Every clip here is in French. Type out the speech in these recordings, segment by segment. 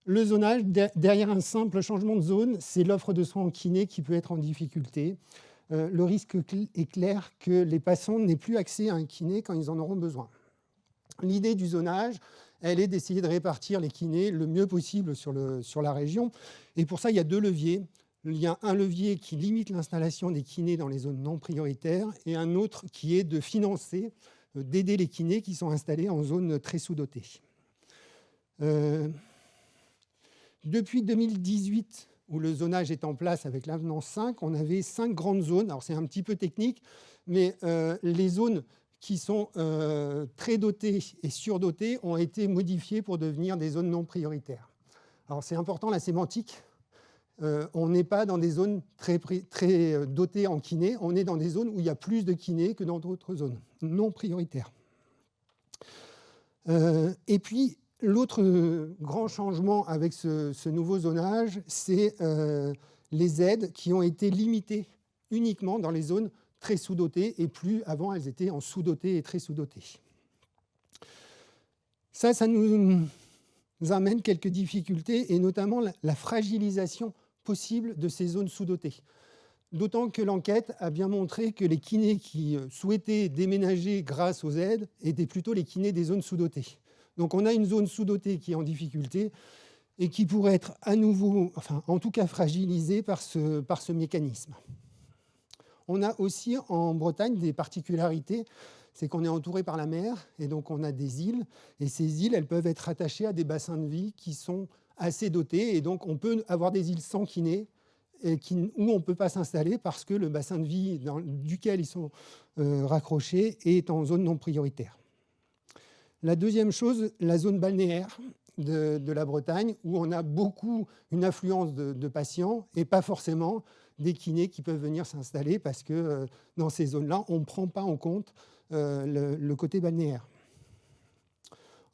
Le zonage, derrière un simple changement de zone, c'est l'offre de soins en kiné qui peut être en difficulté. Le risque est clair que les patients n'aient plus accès à un kiné quand ils en auront besoin. L'idée du zonage, elle est d'essayer de répartir les kinés le mieux possible sur la région. Et pour ça, il y a deux leviers. Il y a un levier qui limite l'installation des kinés dans les zones non prioritaires et un autre qui est de financer, d'aider les kinés qui sont installés en zone très sous-dotée. Depuis 2018, où le zonage est en place avec l'avenant 5, on avait 5 grandes zones. Alors c'est un petit peu technique, mais les zones qui sont très dotées et surdotées ont été modifiées pour devenir des zones non prioritaires. Alors c'est important la sémantique. On n'est pas dans des zones très dotées en kiné, on est dans des zones où il y a plus de kinés que dans d'autres zones non prioritaires. Et puis, l'autre grand changement avec ce nouveau zonage, c'est les aides qui ont été limitées uniquement dans les zones très sous-dotées et plus avant elles étaient en sous-dotées et très sous-dotées. Ça nous amène quelques difficultés et notamment la fragilisation possible de ces zones sous-dotées. D'autant que l'enquête a bien montré que les kinés qui souhaitaient déménager grâce aux aides étaient plutôt les kinés des zones sous-dotées. Donc on a une zone sous-dotée qui est en difficulté et qui pourrait être à nouveau, enfin en tout cas fragilisée par ce mécanisme. On a aussi en Bretagne des particularités, c'est qu'on est entouré par la mer et donc on a des îles. Et ces îles, elles peuvent être attachées à des bassins de vie qui sont assez dotés et donc on peut avoir des îles sans kinés où on ne peut pas s'installer parce que le bassin de vie duquel ils sont raccrochés est en zone non prioritaire. La deuxième chose, la zone balnéaire de la Bretagne, où on a une affluence de patients et pas forcément des kinés qui peuvent venir s'installer parce que dans ces zones-là, on ne prend pas en compte le côté balnéaire.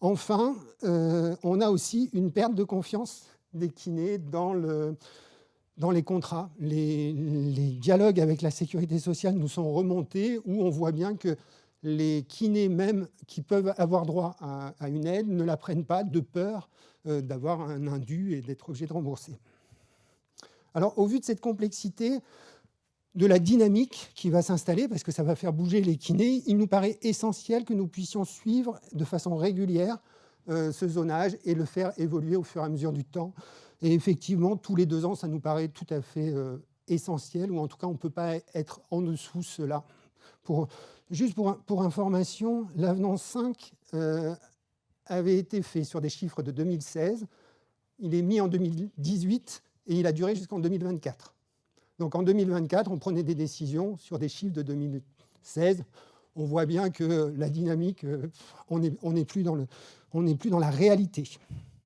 Enfin, on a aussi une perte de confiance des kinés dans les contrats. Les dialogues avec la sécurité sociale nous sont remontés où on voit bien que les kinés même qui peuvent avoir droit à une aide ne la prennent pas de peur d'avoir un indu et d'être obligés de rembourser. Alors, au vu de cette complexité, de la dynamique qui va s'installer, parce que ça va faire bouger les kinés, il nous paraît essentiel que nous puissions suivre de façon régulière ce zonage et le faire évoluer au fur et à mesure du temps. Et effectivement, tous les 2 ans, ça nous paraît tout à fait essentiel, ou en tout cas, on ne peut pas être en dessous de cela. Juste pour information, l'avenant 5 avait été fait sur des chiffres de 2016. Il est mis en 2018 et il a duré jusqu'en 2024. Donc en 2024, on prenait des décisions sur des chiffres de 2016. On voit bien que la dynamique, on n'est plus dans la réalité.